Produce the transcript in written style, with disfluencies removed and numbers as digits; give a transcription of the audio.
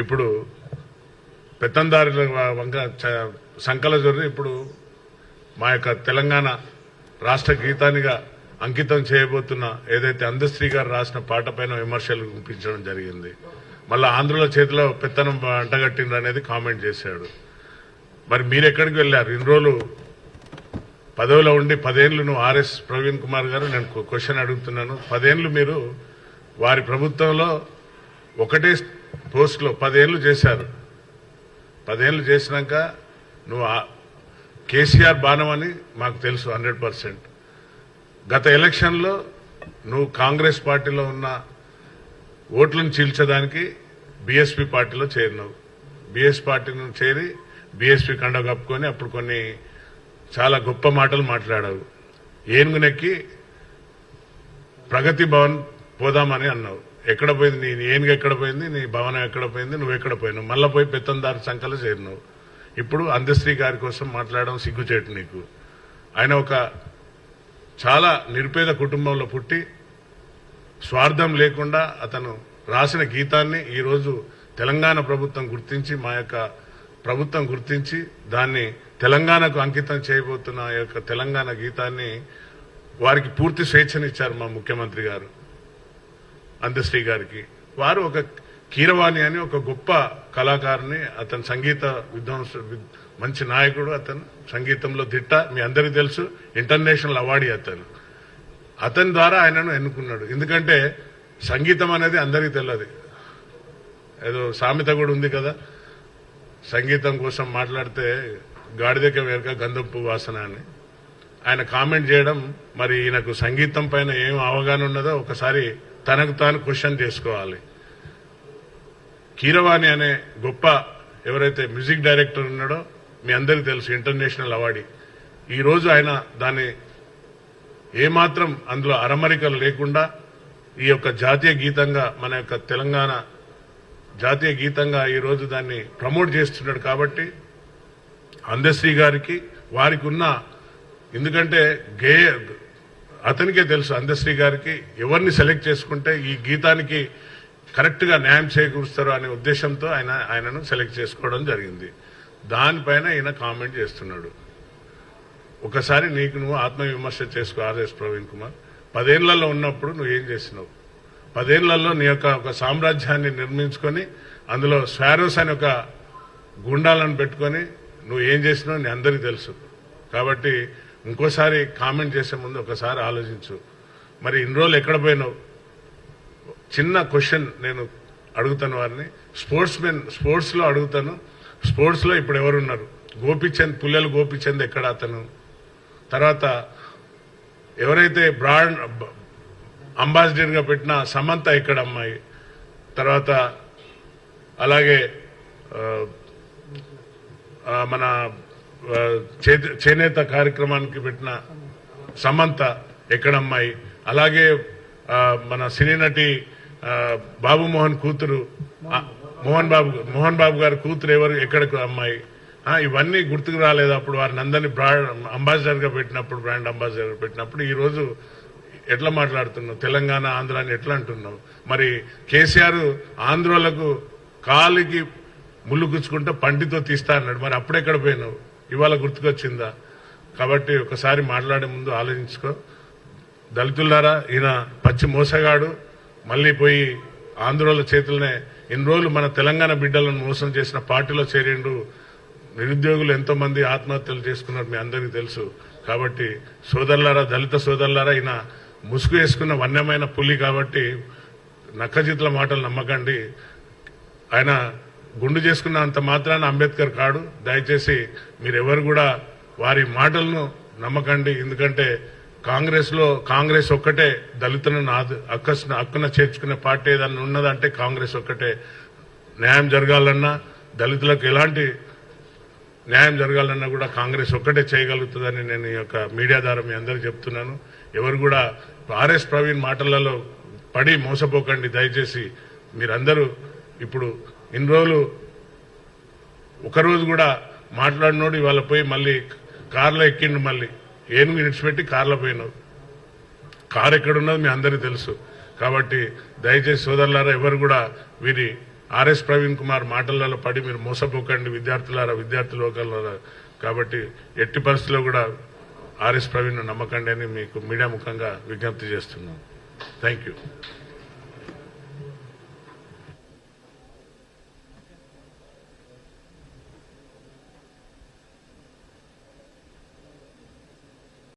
ఇప్పుడు పెత్తందారుల వంక సంకల జొర్రి ఇప్పుడు మా యొక్క తెలంగాణ రాష్ట్ర గీతానిగా అంకితం చేయబోతున్న ఏదైతే అందశ్రీ గారు రాసిన పాట పైన విమర్శలు గుప్పించడం జరిగింది. మళ్ళీ ఆంధ్రుల చేతిలో పెత్తనం అంటగట్టిండ్రు అనేది కామెంట్ చేశాడు. మరి మీరెక్కడికి వెళ్ళారు? ఇన్ని రోజులు పదవిలో ఉండి 10 ఏళ్ళు నువ్వు ఆర్ఎస్ ప్రవీణ్ కుమార్ గారు, నేను క్వశ్చన్ అడుగుతున్నాను. 10 ఏళ్ళు మీరు వారి ప్రభుత్వంలో ఒకటే పోస్టులో 10 ఏళ్ళు చేశారు. 10 ఏళ్ళు చేసినాక నువ్వు కేసీఆర్ బాణం అని మాకు తెలుసు 100%. గత ఎలక్షన్లో నువ్వు కాంగ్రెస్ పార్టీలో ఉన్న ఓట్లను చీల్చడానికి బీఎస్పీ పార్టీలో చేరినావు. బీఎస్ పార్టీలో చేరి బీఎస్పీ కండ కప్పుకొని అప్పుడు కొన్ని చాలా గొప్ప మాటలు మాట్లాడావు. ఏనుగునెక్కి ప్రగతి భవన్ పోదామని అన్నావు. ఎక్కడ పోయింది నీ ఏనుగు? ఎక్కడ పోయింది నీ భవనం? ఎక్కడ పోయింది? నువ్వు ఎక్కడ పోయినావు? మళ్ళా పోయి పెత్తందారు సంకలు చేరినావు. ఇప్పుడు అందశ్రీ గారి కోసం మాట్లాడడం సిగ్గుచేటు నీకు. ఆయన ఒక చాలా నిరుపేద కుటుంబంలో పుట్టి స్వార్థం లేకుండా అతను రాసిన గీతాన్ని ఈరోజు తెలంగాణ ప్రభుత్వం గుర్తించి, మా యొక్క ప్రభుత్వం గుర్తించి దాన్ని తెలంగాణకు అంకితం చేయబోతున్న ఆ యొక్క తెలంగాణ గీతాన్ని వారికి పూర్తి స్వేచ్ఛనిచ్చారు మా ముఖ్యమంత్రి గారు అందశ్రీ గారికి. వారు ఒక కీరవాణి అని ఒక గొప్ప కళాకారుని, అతను సంగీత విద్వాంసుడు, మంచి నాయకుడు, అతను సంగీతంలో దిట్ట, మీ అందరికీ తెలుసు, ఇంటర్నేషనల్ అవార్డీ అతని ద్వారా ఆయనను ఎన్నుకున్నాడు. ఎందుకంటే సంగీతం అనేది అందరికీ తెలియదు. ఏదో సామెత కూడా ఉంది కదా, సంగీతం కోసం మాట్లాడితే గాడిదకి వేరక గంధపు వాసన అని. ఆయన కామెంట్ చేయడం, మరి ఈయనకు సంగీతం పైన ఏం అవగాహన ఉన్నదో ఒకసారి తనకు తాను క్వశ్చన్ చేసుకోవాలి. కీరవాణి అనే గొప్ప ఎవరైతే మ్యూజిక్ డైరెక్టర్ ఉన్నాడో మీ అందరికీ తెలుసు, ఇంటర్నేషనల్ అవార్డీ. ఈరోజు ఆయన దాన్ని ఏమాత్రం అందులో అరమరికలు లేకుండా ఈ యొక్క జాతీయ గీతంగా, మన యొక్క తెలంగాణ జాతీయ గీతంగా ఈరోజు దాన్ని ప్రమోట్ చేస్తున్నాడు. కాబట్టి అందశ్రీ గారికి వారికి ఉన్న, ఎందుకంటే అతనికే తెలుసు అందశ్రీ గారికి ఎవరిని సెలెక్ట్ చేసుకుంటే ఈ గీతానికి కరెక్ట్ గా న్యాయం చేకూరుస్తారు అనే ఉద్దేశంతో ఆయనను సెలెక్ట్ చేసుకోవడం జరిగింది. దానిపైన ఈయన కామెంట్ చేస్తున్నాడు. ఒకసారి నీకు నువ్వు ఆత్మవిమర్శ చేసుకో. ఆర్ఎస్ ప్రవీణ్ కుమార్, 10 ఏళ్లలో ఉన్నప్పుడు నువ్వు ఏం చేసినావు? 10 ఏళ్లలో నీ యొక్క ఒక సామ్రాజ్యాన్ని నిర్మించుకొని అందులో స్వారోస్ అని ఒక గుండాలను పెట్టుకొని నువ్వు ఏం చేసినావు నీ అందరికీ తెలుసు. కాబట్టి ఇంకోసారి కామెంట్ చేసే ముందు ఒకసారి ఆలోచించు. మరి ఇన్ని రోజులు ఎక్కడ పోయినావు? చిన్న క్వశ్చన్ నేను అడుగుతాను వారిని, స్పోర్ట్స్ లో అడుగుతాను. స్పోర్ట్స్ లో ఇప్పుడు ఎవరున్నారు? గోపిచంద్, పుల్లెల గోపిచంద్ ఎక్కడ అతను? తర్వాత ఎవరైతే బ్రాండ్ అంబాసిడర్ గా పెట్టిన సమంత ఎక్కడ అమ్మాయి? తర్వాత అలాగే మన చేనేత కార్యక్రమానికి పెట్టిన సమంత ఎక్కడ అమ్మాయి? అలాగే మన సినీ నటి బాబు మోహన్ కూతురు, మోహన్ బాబు గారి కూతురు ఎవరు, ఎక్కడికి అమ్మాయి? ఇవన్నీ గుర్తుకు రాలేదు అప్పుడు వారిని అందరినీ అంబాసిడర్ గా పెట్టినప్పుడు, బ్రాండ్ అంబాసిడర్ పెట్టినప్పుడు. ఈ రోజు ఎట్లా మాట్లాడుతున్నావు? తెలంగాణ ఆంధ్ర అని ఎట్లా అంటున్నావు? మరి కేసీఆర్ ఆంధ్రోలకు కాలికి ముళ్ళు గుచ్చుకుంటే పంటితో తీస్తా అన్నాడు. మరి అప్పుడెక్కడ పోయినావు? ఇవాళ గుర్తుకొచ్చిందా? కాబట్టి ఒకసారి మాట్లాడే ముందు ఆలోచించుకో. దళితులారా, ఈయన పచ్చి మోసగాడు. మళ్లీ పోయి ఆంధ్రోల చేతులనే ఇన్ని రోజులు మన తెలంగాణ బిడ్డలను మోసం చేసిన పార్టీలో చేరిండు. నిరుద్యోగులు ఎంతో మంది ఆత్మహత్యలు చేసుకున్నారు, మీ అందరికీ తెలుసు. కాబట్టి సోదరులారా, దళిత సోదరులారా, ఈయన ముసుగు వేసుకున్న వన్యమైన పులి. కాబట్టి నక్కజిత్ల మాటలు నమ్మకండి. ఆయన గుండు చేసుకున్న అంత మాత్రాన అంబేద్కర్ కాడు. దయచేసి మీరెవరు కూడా వారి మాటలను నమ్మకండి. ఎందుకంటే కాంగ్రెస్ ఒక్కటే దళితులను హక్కున చేర్చుకునే పార్టీ ఏదన్నా ఉన్నదంటే కాంగ్రెస్ ఒక్కటే. న్యాయం జరగాలన్నా, దళితులకు ఎలాంటి న్యాయం జరగాలన్నా కూడా కాంగ్రెస్ ఒక్కటే చేయగలుగుతుందని నేను ఈ యొక్క మీడియా ద్వారా మీ అందరికీ చెప్తున్నాను. ఎవరు కూడా ఆర్ఎస్ ప్రవీణ్ మాటలలో పడి మోసపోకండి దయచేసి. మీరందరూ ఇప్పుడు ఇన్ని రోజులు ఒకరోజు కూడా మాట్లాడినోడు ఇవాళ పోయి మళ్ళీ కార్లో ఎక్కిండు. మళ్ళీ ఏనుగు విడిచిపెట్టి కార్లో పోయినావు. కారు ఎక్కడున్నది మీ అందరికీ తెలుసు. కాబట్టి దయచేసి సోదరులారా ఎవరు కూడా వీరి ఆర్ఎస్ ప్రవీణ్ కుమార్ మాటలలో పడి మీరు మోసపోకండి విద్యార్థి లోకలారా. కాబట్టి ఎట్టి పరిస్థితుల్లో కూడా ఆర్ఎస్ ప్రవీణ్ నమ్మకండి అని మీకు మీడియా ముఖంగా విజ్ఞప్తి చేస్తున్నాను. Thank you.